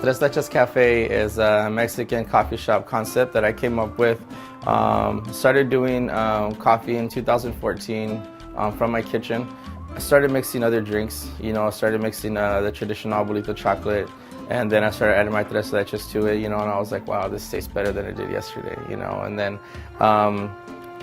Tres Leches Cafe is a Mexican coffee shop concept that I came up with. Started doing coffee in 2014 from my kitchen. I started mixing other drinks, I started mixing the traditional abuelito chocolate, and then I started adding my tres leches to it, and I was like, wow, this tastes better than it did yesterday, and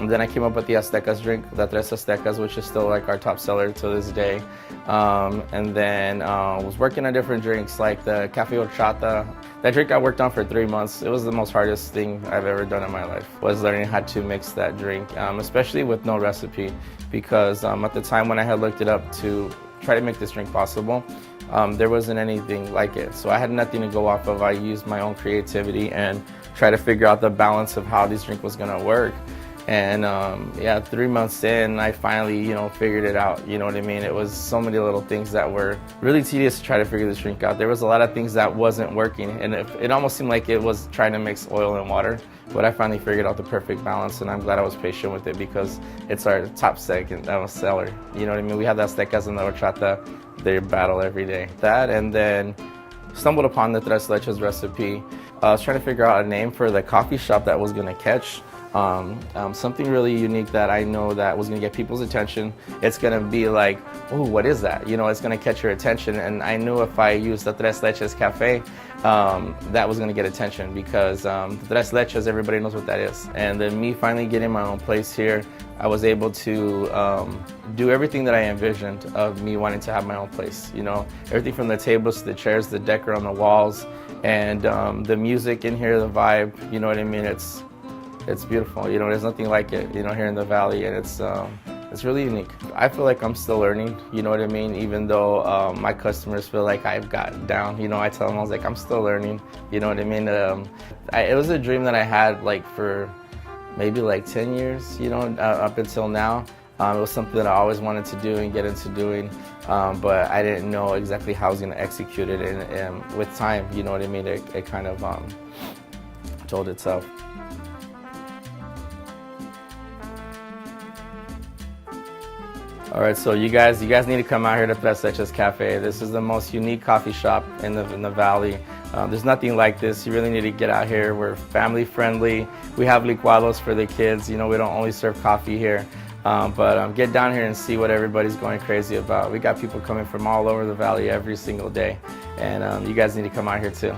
then I came up with the Aztecas drink, the Tres Aztecas, which is still like our top seller to this day. And then was working on different drinks like the Cafe Horchata. That drink I worked on for 3 months. It was the most hardest thing I've ever done in my life, was learning how to mix that drink, especially with no recipe, because at the time when I had looked it up to try to make this drink possible, there wasn't anything like it. So I had nothing to go off of. I used my own creativity and try to figure out the balance of how this drink was gonna work. And 3 months in, I finally, figured it out. You know what I mean? It was so many little things that were really tedious to try to figure this drink out. There was a lot of things that wasn't working, and it almost seemed like it was trying to mix oil and water. But I finally figured out the perfect balance, and I'm glad I was patient with it because it's our top second seller. You know what I mean? We have the Aztecas and the horchata. They battle every day. That, and then stumbled upon the Tres Leches recipe. I was trying to figure out a name for the coffee shop that was gonna catch. Something really unique that I know that was going to get people's attention. It's going to be like, oh, what is that? It's going to catch your attention. And I knew if I used the Tres Leches Cafe, that was going to get attention because the Tres Leches, everybody knows what that is. And then me finally getting my own place here, I was able to do everything that I envisioned of me wanting to have my own place. Everything from the tables to the chairs, the decor on the walls, and the music in here, the vibe, you know what I mean? It's beautiful, there's nothing like it, here in the Valley, and it's really unique. I feel like I'm still learning, you know what I mean? Even though my customers feel like I've gotten down, I tell them, I was like, I'm still learning, you know what I mean? It was a dream that I had for maybe 10 years, up until now. It was something that I always wanted to do and get into doing, but I didn't know exactly how I was going to execute it, and with time, you know what I mean? It kind of told itself. All right, so you guys need to come out here to Tres Leches Cafe. This is the most unique coffee shop in the Valley. There's nothing like this. You really need to get out here. We're family friendly. We have licuados for the kids. We don't only serve coffee here, but get down here and see what everybody's going crazy about. We got people coming from all over the Valley every single day, and you guys need to come out here too.